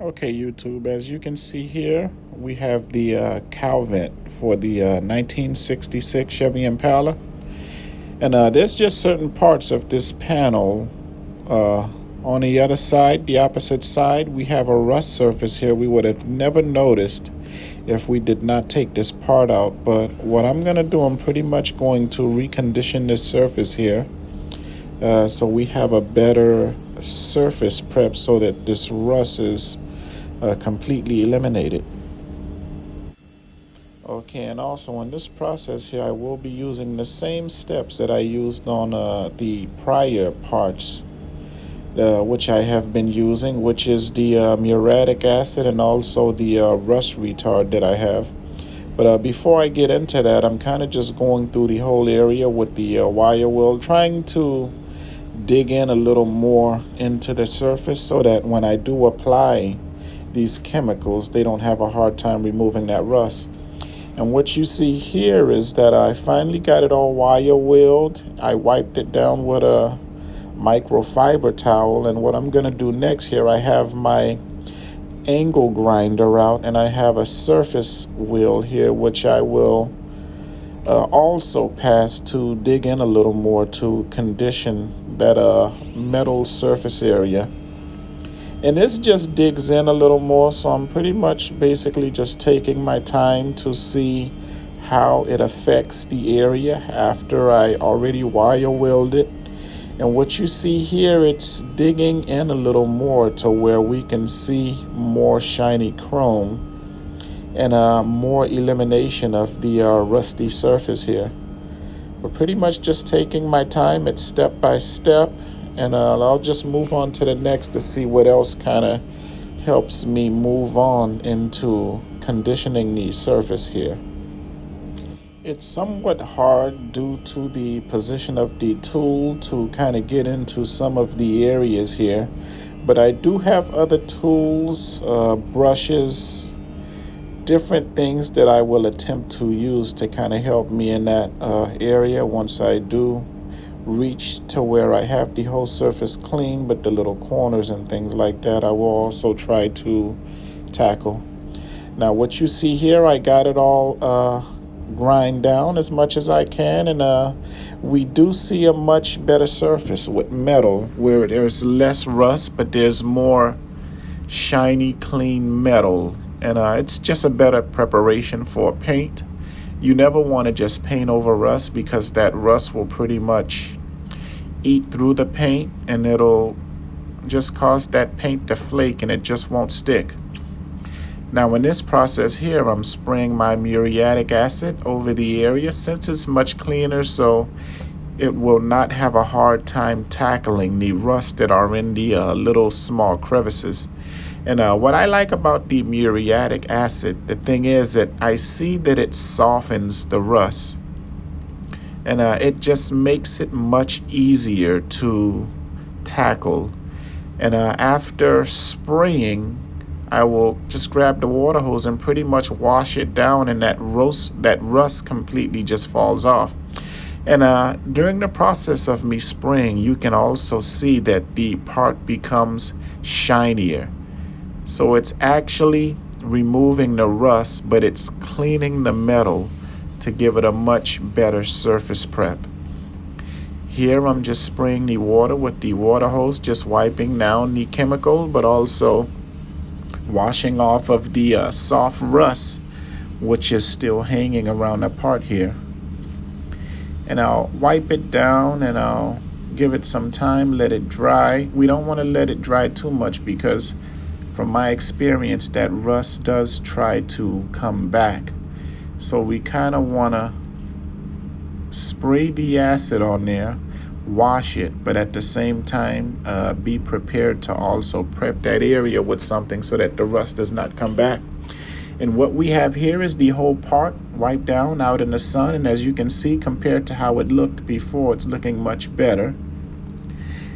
Okay, YouTube, as you can see here, we have the cow vent for the 1966 Chevy Impala. And there's just certain parts of this panel. On the other side, the opposite side, we have a rust surface here. We would have never noticed if we did not take this part out. But what I'm going to do, I'm pretty much going to recondition this surface here. So we have a better surface prep so that this rust is completely eliminated. Okay, and also in this process here, I will be using the same steps that I used on the prior parts, which I have been using, which is the muriatic acid and also the rust retard that I have. But before I get into that, I'm kind of just going through the whole area with the wire wheel, trying to dig in a little more into the surface so that when I do apply these chemicals, they don't have a hard time removing that rust. And what you see here is that I finally got it all wire wheeled. I wiped it down with a microfiber towel. And what I'm going to do next here, I have my angle grinder out and I have a surface wheel here, which I will also pass to dig in a little more to condition that metal surface area. And this just digs in a little more, so I'm pretty much basically just taking my time to see how it affects the area after I already wire weld it. And what you see here, it's digging in a little more to where we can see more shiny chrome and more elimination of the rusty surface here. But pretty much just taking my time, it's step by step, and I'll just move on to the next to see what else kind of helps me move on into conditioning the surface here. It's somewhat hard due to the position of the tool to kind of get into some of the areas here, but I do have other tools, brushes, different things that I will attempt to use to kind of help me in that area once I do reach to where I have the whole surface clean, but the little corners and things like that I will also try to tackle. Now what you see here, I got it all grind down as much as I can, and we do see a much better surface with metal where there's less rust, but there's more shiny, clean metal. And it's just a better preparation for paint. You never want to just paint over rust because that rust will pretty much eat through the paint and it'll just cause that paint to flake and it just won't stick. Now in this process here, I'm spraying my muriatic acid over the area since it's much cleaner, so it will not have a hard time tackling the rust that are in the little small crevices. And what I like about the muriatic acid, the thing is that I see that it softens the rust. And it just makes it much easier to tackle. And after spraying, I will just grab the water hose and pretty much wash it down, and that rust completely just falls off. And during the process of me spraying, you can also see that the part becomes shinier. So it's actually removing the rust, but it's cleaning the metal to give it a much better surface prep. Here I'm just spraying the water with the water hose, just wiping down the chemical, but also washing off of the soft rust, which is still hanging around the part here. And I'll wipe it down and I'll give it some time, let it dry. We don't want to let it dry too much because from my experience, that rust does try to come back. So we kind of want to spray the acid on there, wash it, but at the same time, be prepared to also prep that area with something so that the rust does not come back. And what we have here is the whole part wiped down out in the sun. And as you can see, compared to how it looked before, it's looking much better.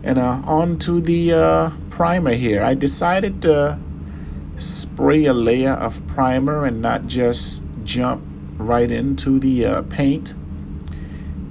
And on to the primer here. I decided to spray a layer of primer and not just jump right into the paint,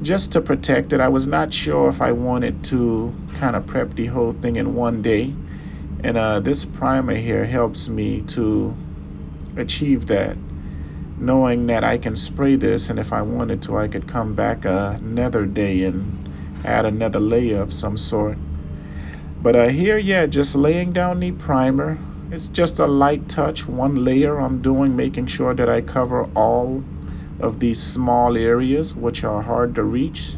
just to protect it. I was not sure if I wanted to kind of prep the whole thing in one day And this primer here helps me to achieve that, knowing that I can spray this, and if I wanted to, I could come back another day and add another layer of some sort. But here, yeah, just laying down the primer. It's just a light touch, one layer I'm doing, making sure that I cover all of these small areas which are hard to reach,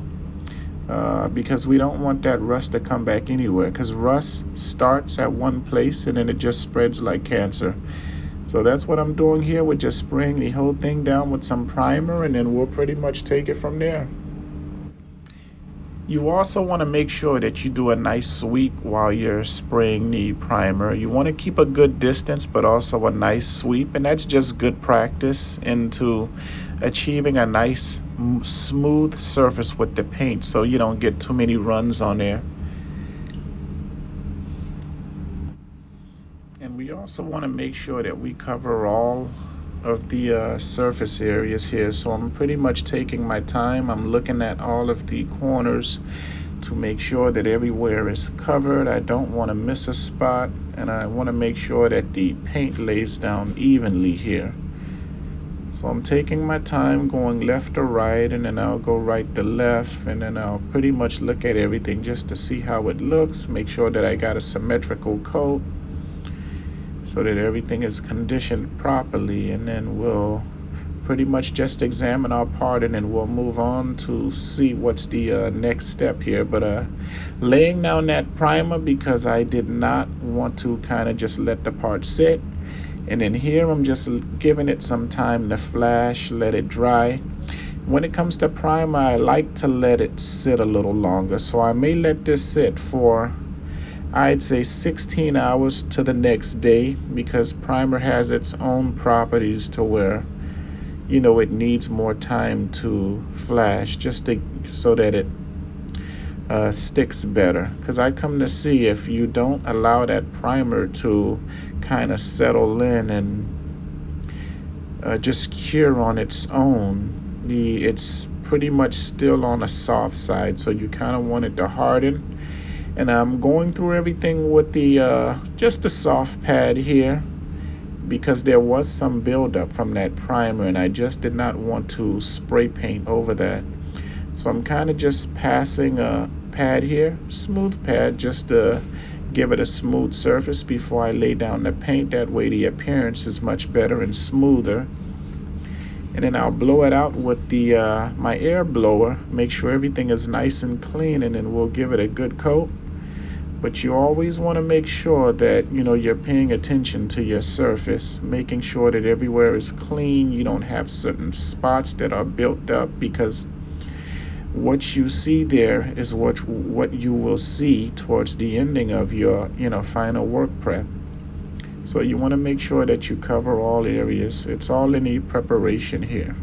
because we don't want that rust to come back anywhere, because rust starts at one place and then it just spreads like cancer. So that's what I'm doing here. We're just spraying the whole thing down with some primer, and then we'll pretty much take it from there. You also want to make sure that you do a nice sweep while you're spraying the primer. You want to keep a good distance, but also a nice sweep, and that's just good practice into achieving a nice smooth surface with the paint, so you don't get too many runs on there. And we also want to make sure that we cover all of the surface areas here. So I'm pretty much taking my time. I'm looking at all of the corners to make sure that everywhere is covered. I don't want to miss a spot, and I want to make sure that the paint lays down evenly here. So I'm taking my time, going left to right, and then I'll go right to left, and then I'll pretty much look at everything just to see how it looks, make sure that I got a symmetrical coat so that everything is conditioned properly, and then we'll pretty much just examine our part, and then we'll move on to see what's the next step here. But laying down that primer, because I did not want to kind of just let the part sit. And then here I'm just giving it some time to flash, let it dry. When it comes to primer, I like to let it sit a little longer. So I may let this sit for, I'd say, 16 hours to the next day, because primer has its own properties to where, it needs more time to flash, just so that it sticks better. Because I come to see, if you don't allow that primer to kind of settle in and just cure on its own, it's pretty much still on the soft side, so you kind of want it to harden. And I'm going through everything with the just a soft pad here, because there was some buildup from that primer, and I just did not want to spray paint over that. So I'm kind of just passing a pad here, smooth pad, just to give it a smooth surface before I lay down the paint. That way the appearance is much better and smoother. And then I'll blow it out with the my air blower, make sure everything is nice and clean, and then we'll give it a good coat. But you always want to make sure that you're paying attention to your surface, making sure that everywhere is clean. You don't have certain spots that are built up, because what you see there is what you will see towards the ending of your final work prep. So you want to make sure that you cover all areas. It's all in the preparation here.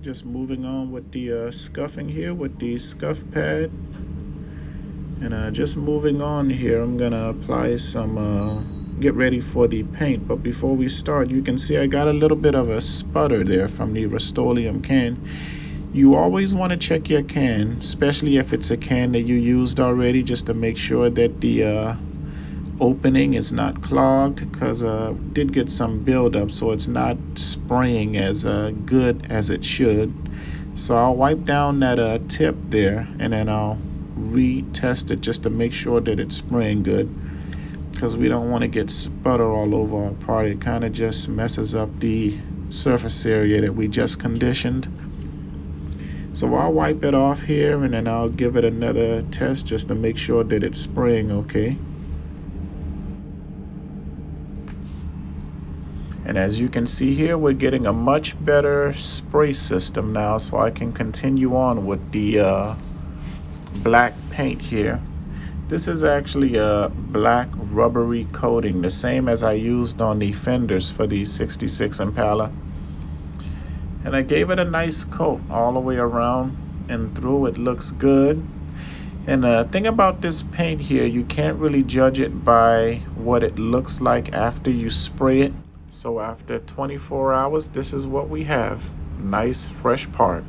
Just moving on with the scuffing here with the scuff pad. And just moving on here, I'm gonna apply some, get ready for the paint. But before we start, you can see I got a little bit of a sputter there from the Rust-Oleum can. You always want to check your can, especially if it's a can that you used already, just to make sure that the opening is not clogged, because did get some buildup, so it's not spraying as good as it should. So I'll wipe down that tip there, and then I'll retest it just to make sure that it's spraying good, because we don't want to get sputter all over our part. It kind of just messes up the surface area that we just conditioned. So I'll wipe it off here, and then I'll give it another test just to make sure that it's spraying okay. And as you can see here, we're getting a much better spray system now, so I can continue on with the black paint here. This is actually a black rubbery coating, the same as I used on the fenders for the 66 Impala. And I gave it a nice coat all the way around and through. It looks good. And the thing about this paint here, you can't really judge it by what it looks like after you spray it. So after 24 hours, this is what we have. Nice fresh part.